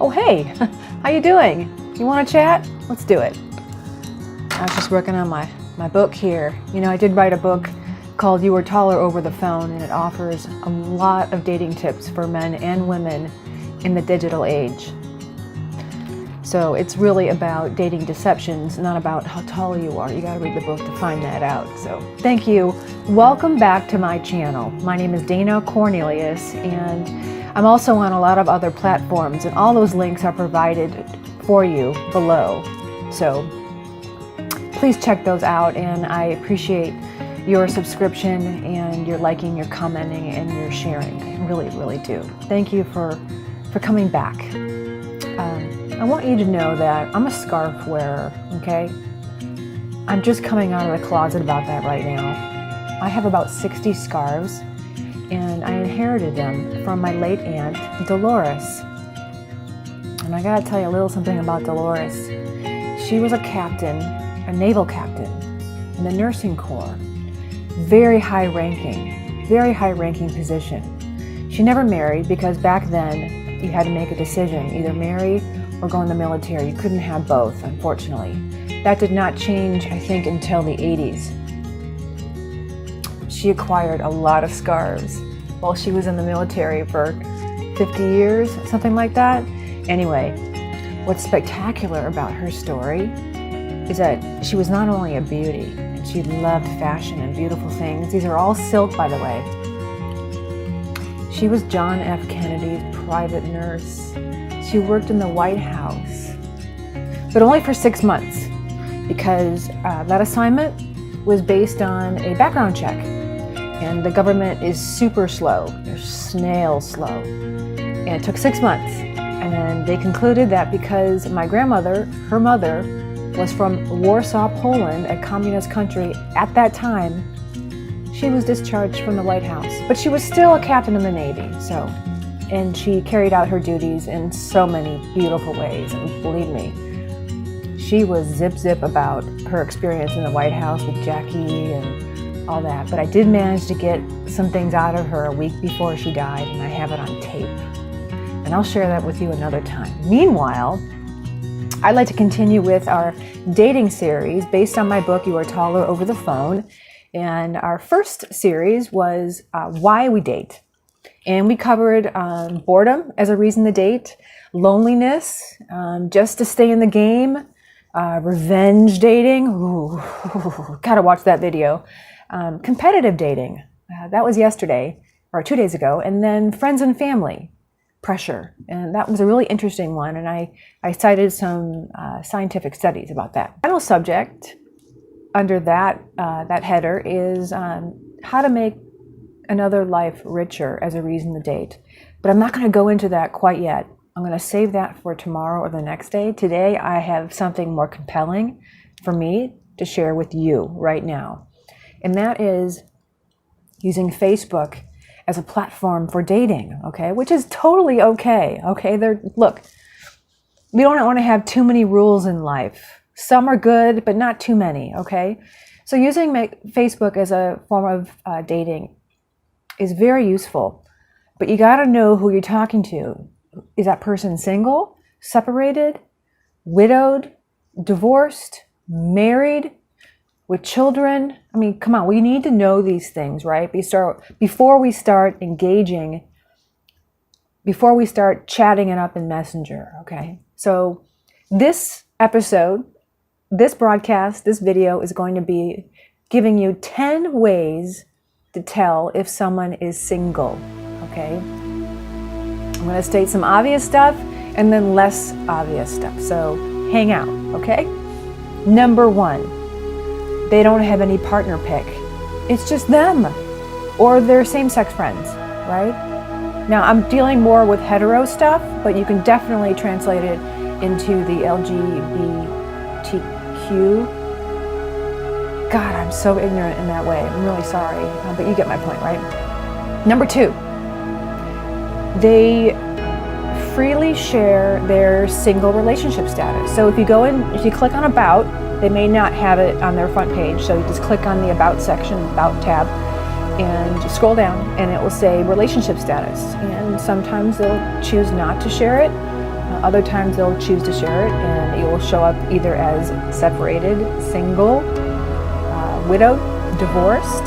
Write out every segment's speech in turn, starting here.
Oh, hey, how you doing? You want to chat? Let's do it. I was just working on my book here. You know, I did write a book called You Were Taller Over the Phone, and it offers a lot of dating tips for men and women in the digital age. So it's really about dating deceptions, not about how tall you are. You gotta read the book to find that out. So thank you. Welcome back to my channel. My name is Dana Cornelius, and I'm also on a lot of other platforms, and all those links are provided for you below. So please check those out, and I appreciate your subscription and your liking, your commenting, and your sharing. I really, really do. Thank you for coming back. I want you to know that I'm a scarf wearer, okay? I'm just coming out of the closet about that right now. I have about 60 scarves, and I inherited them from my late aunt, Dolores. And I gotta tell you a little something about Dolores. She was a captain, a naval captain in the nursing corps. Very high ranking position. She never married because back then you had to make a decision, either marry or go in the military. You couldn't have both, unfortunately. That did not change, I think, until the 80s. She acquired a lot of scarves while she was in the military for 50 years, something like that. Anyway, what's spectacular about her story is that she was not only a beauty, and she loved fashion and beautiful things. These are all silk, by the way. She was John F. Kennedy's private nurse. She worked in the White House, but only for 6 months, because that assignment was based on a background check. And the government is super slow. They're snail slow. And it took 6 months. And then they concluded that because my grandmother, her mother, was from Warsaw, Poland, a communist country at that time, she was discharged from the White House. But she was still a captain in the Navy, and she carried out her duties in so many beautiful ways. And believe me, she was zip about her experience in the White House with Jackie and all that. But I did manage to get some things out of her a week before she died, and I have it on tape. And I'll share that with you another time. Meanwhile, I'd like to continue with our dating series based on my book, You Are Taller Over the Phone. And our first series was Why We Date. And we covered boredom as a reason to date, loneliness, just to stay in the game, revenge dating. Ooh, gotta watch that video. Competitive dating. That was yesterday, or 2 days ago. And then friends and family. Pressure, and that was a really interesting one, and I cited some scientific studies about that. The final subject under that header is how to make another life richer as a reason to date. But I'm not going to go into that quite yet. I'm going to save that for tomorrow or the next day. Today I have something more compelling for me to share with you right now, and that is using Facebook as a platform for dating, okay? Which is totally okay, okay? Look, we don't want to have too many rules in life. Some are good, but not too many, okay? So using Facebook as a form of dating is very useful, but you got to know who you're talking to. Is that person single, separated, widowed, divorced, married, with children? I mean, come on, we need to know these things, right? Before we start engaging, before we start chatting it up in Messenger, okay? So this episode, this broadcast, this video is going to be giving you 10 ways to tell if someone is single, okay? I'm going to state some obvious stuff and then less obvious stuff. So hang out, okay? Number 1. They don't have any partner pick. It's just them or their same-sex friends, right? Now, I'm dealing more with hetero stuff, but you can definitely translate it into the LGBTQ. God, I'm so ignorant in that way. I'm really sorry, but you get my point, right? Number 2, they freely share their single relationship status. So if you click on About, they may not have it on their front page, so you just click on the About section, About tab, and scroll down and it will say relationship status. And sometimes they'll choose not to share it. Other times they'll choose to share it, and it will show up either as separated, single, widowed, divorced,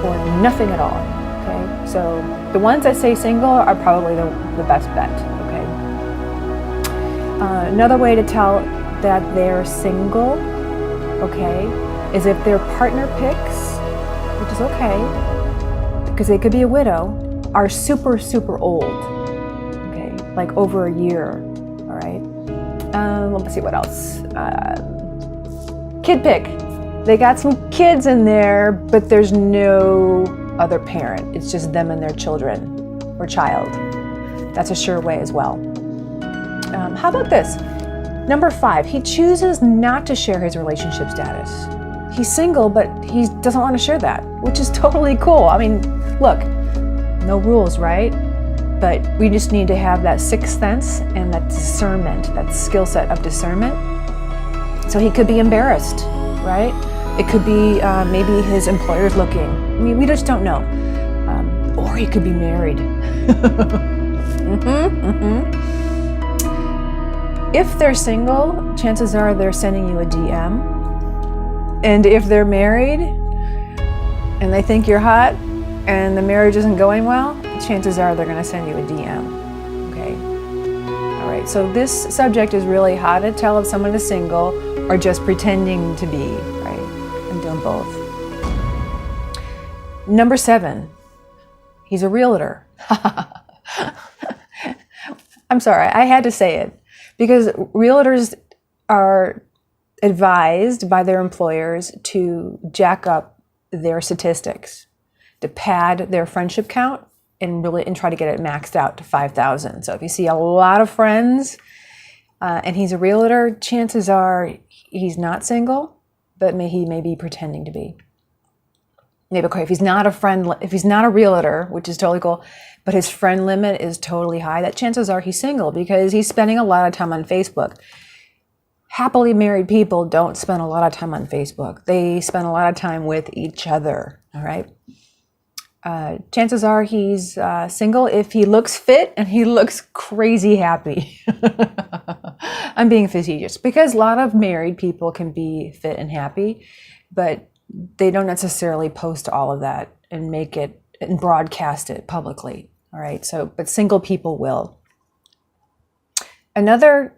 or nothing at all. Okay, so the ones that say single are probably the best bet. Okay. Another way to tell that they're single, okay, is if their partner pics, which is okay, because they could be a widow, are super, super old. Okay, like over a year. All right. Let's see what else. Kid pic. They got some kids in there, but there's no other parent. It's just them and their children or child. That's a sure way as well. How about this? Number 5, he chooses not to share his relationship status. He's single, but he doesn't want to share that, which is totally cool. I mean, look, no rules, right? But we just need to have that sixth sense and that discernment, that skill set of discernment. So he could be embarrassed, right? It could be maybe his employer's looking. I mean, we just don't know. Or he could be married. If they're single, chances are they're sending you a DM. And if they're married and they think you're hot and the marriage isn't going well, chances are they're going to send you a DM. Okay. All right. So this subject is really how to tell if someone is single or just pretending to be, right? I'm doing both. Number 7, he's a realtor. I'm sorry, I had to say it because realtors are advised by their employers to jack up their statistics, to pad their friendship count and try to get it maxed out to 5,000. So if you see a lot of friends and he's a realtor, chances are he's not single, but he may be pretending to be. Maybe okay, if he's not a realtor, which is totally cool, but his friend limit is totally high, that chances are he's single because he's spending a lot of time on Facebook. Happily married people don't spend a lot of time on Facebook. They spend a lot of time with each other, all right? Chances are he's single if he looks fit and he looks crazy happy. I'm being facetious because a lot of married people can be fit and happy, but they don't necessarily post all of that and make it and broadcast it publicly. All right. So, but single people will. Another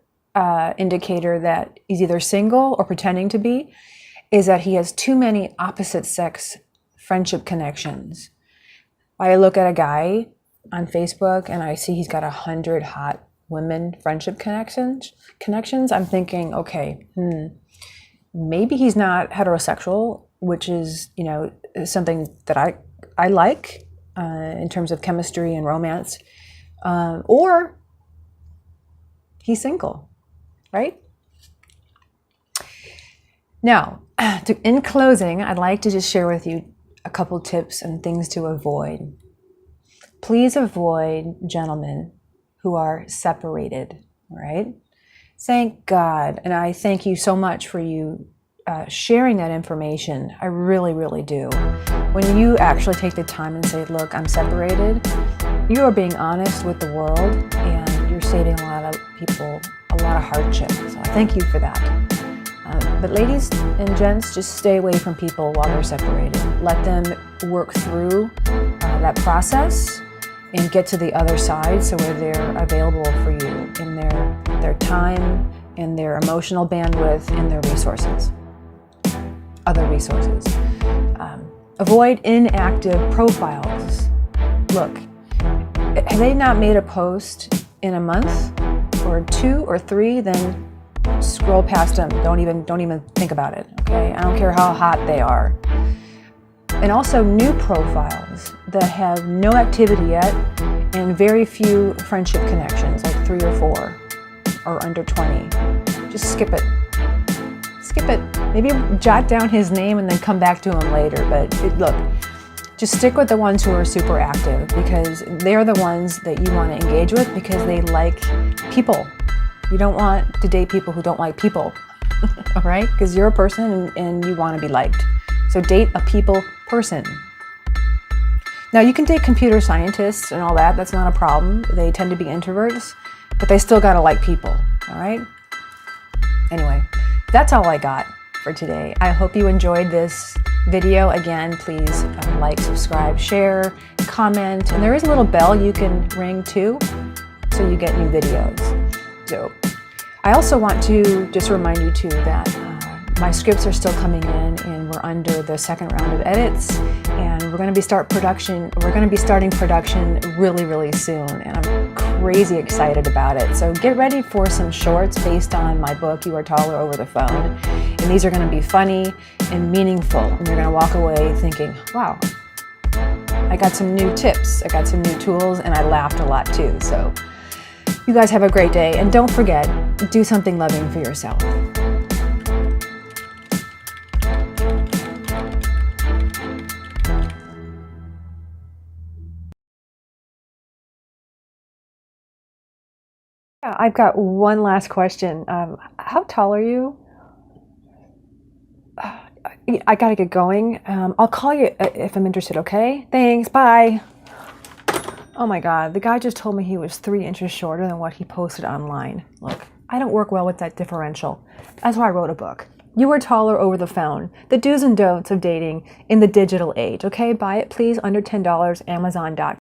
indicator that he's either single or pretending to be is that he has too many opposite sex friendship connections. I look at a guy on Facebook and I see he's got 100 hot women friendship connections. I'm thinking, okay, maybe he's not heterosexual, which is, something that I like in terms of chemistry and romance, or he's single, right? Now, in closing, I'd like to just share with you a couple tips and things to avoid. Please avoid gentlemen who are separated, right? Thank God, and I thank you so much for you sharing that information. I really, really do. When you actually take the time and say, look, I'm separated, you are being honest with the world and you're saving a lot of people a lot of hardship. So I thank you for that. But ladies and gents, just stay away from people while they're separated. Let them work through that process and get to the other side so where they're available for you in their time, in their emotional bandwidth, in their resources, other resources. Avoid inactive profiles. Look, have they not made a post in a month or 2 or 3, then scroll past them. Don't even think about it, okay? I don't care how hot they are. And also new profiles that have no activity yet and very few friendship connections, like 3 or 4 or under 20. Just skip it. Skip it. Maybe jot down his name and then come back to him later. But look, just stick with the ones who are super active because they're the ones that you want to engage with because they like people. You don't want to date people who don't like people, all right? Because you're a person and you want to be liked. So date a people person. Now, you can date computer scientists and all that. That's not a problem. They tend to be introverts, but they still gotta like people, all right? Anyway, that's all I got for today. I hope you enjoyed this video. Again, please like, subscribe, share, comment, and there is a little bell you can ring too, so you get new videos. So I also want to just remind you too that my scripts are still coming in, and we're under the second round of edits, and we're going to be starting production really, really soon, and I'm crazy excited about it. So get ready for some shorts based on my book, You Are Taller Over the Phone, and these are going to be funny and meaningful, and you're going to walk away thinking, wow, I got some new tips, I got some new tools, and I laughed a lot too. So you guys have a great day, and don't forget, do something loving for yourself. Yeah, I've got one last question. How tall are you? I gotta get going. I'll call you if I'm interested, okay? Thanks, bye. Oh my God, the guy just told me he was 3 inches shorter than what he posted online. Look, I don't work well with that differential. That's why I wrote a book. You Are Taller Over the Phone, the do's and don'ts of dating in the digital age, okay? Buy it, please, under $10, Amazon.com.